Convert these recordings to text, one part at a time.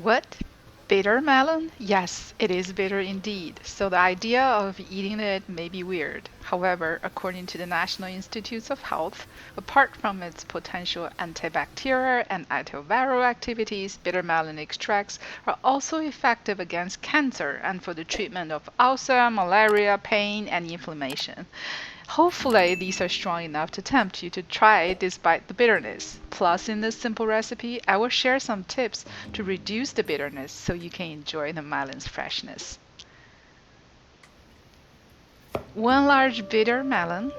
What? Bitter melon? Yes, it is bitter indeed. So the idea of eating it may be weird. However, according to the National Institutes of Health, apart from its potential antibacterial and antiviral activities, bitter melon extracts are also effective against cancer and for the treatment of ulcer, malaria, pain, and inflammation. Hopefully, these are strong enough to tempt you to try it despite the bitterness. Plus, in this simple recipe, I will share some tips to reduce the bitterness so you can enjoy the melon's freshness. One large bitter melon,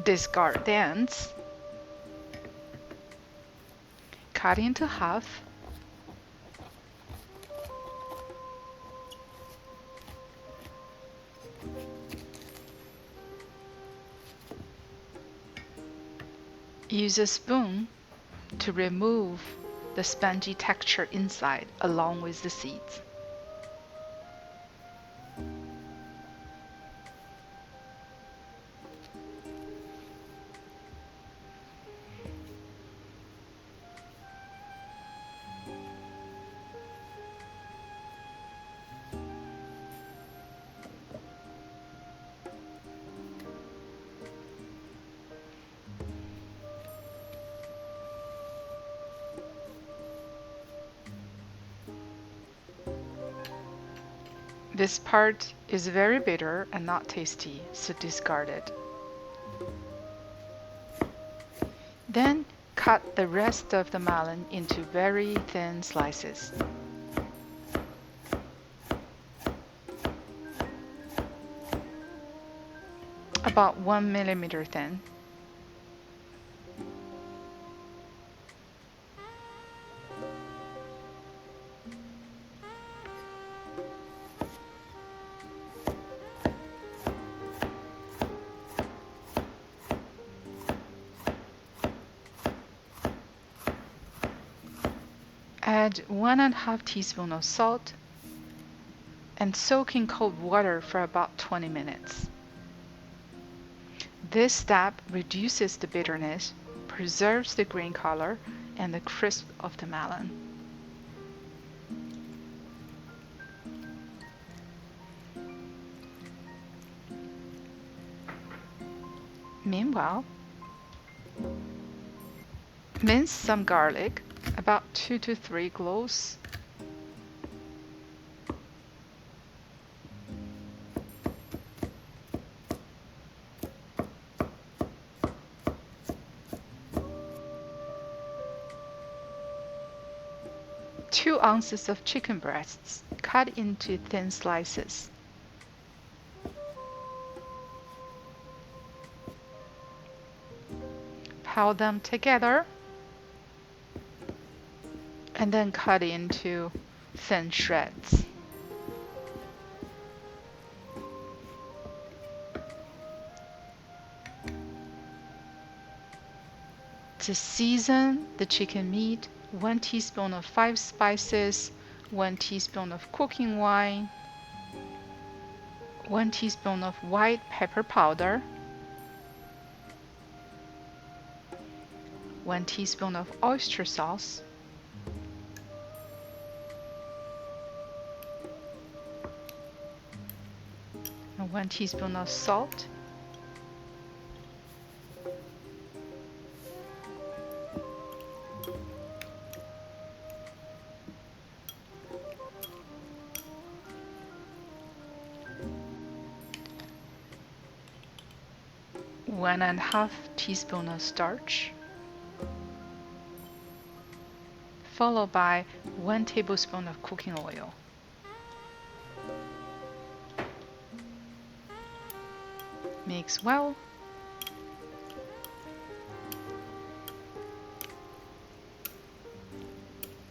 discard the ends, cut into half, use a spoon to remove the spongy texture inside along with the seeds. This part is very bitter and not tasty, so discard it. Then cut the rest of the melon into very thin slices. About 1 millimeter thin. Add 1½ teaspoon of salt and soak in cold water for about 20 minutes. This step reduces the bitterness, preserves the green color, and the crisp of the melon. Meanwhile, mince some garlic, about 2 to 3 cloves, two ounces of chicken breasts cut into thin slices, pile them together, and then cut into thin shreds. To season the chicken meat, 1 teaspoon of 5 spices, 1 teaspoon of cooking wine, 1 teaspoon of white pepper powder, 1 teaspoon of oyster sauce, and 1 teaspoon of salt, one and a half teaspoon of starch, followed by 1 tablespoon of cooking oil. Mix well.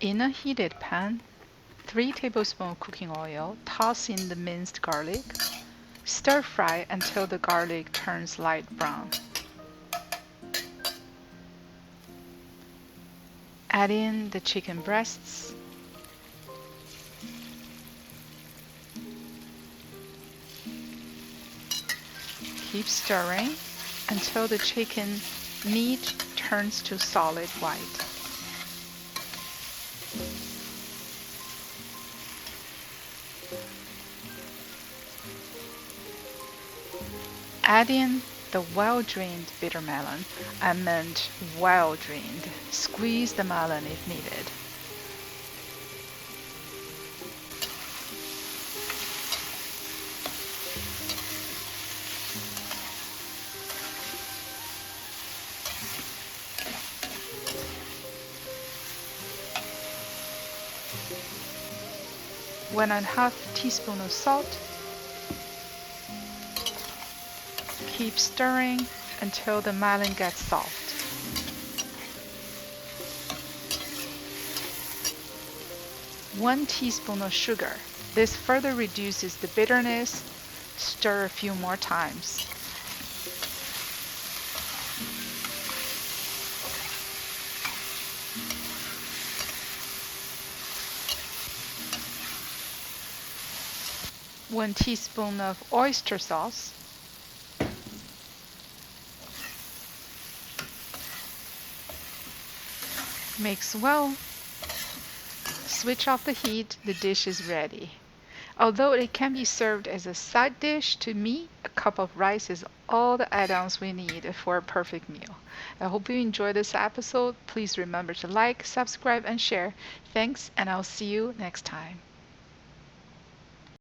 In a heated pan, 3 tablespoons of cooking oil, toss in the minced garlic. Stir fry until the garlic turns light brown. Add in the chicken breasts. Keep stirring until the chicken meat turns to solid white. Add in the well-drained bitter melon. I meant well-drained. Squeeze the melon if needed. One and a half teaspoon of salt. Keep stirring until the melon gets soft. 1 teaspoon of sugar. This further reduces the bitterness. Stir a few more times. One teaspoon of oyster sauce. Mix well. Switch off the heat, the dish is ready. Although it can be served as a side dish, to me, a cup of rice is all the add-ons we need for a perfect meal. I hope you enjoyed this episode. Please remember to like, subscribe, and share. Thanks, and I'll see you next time.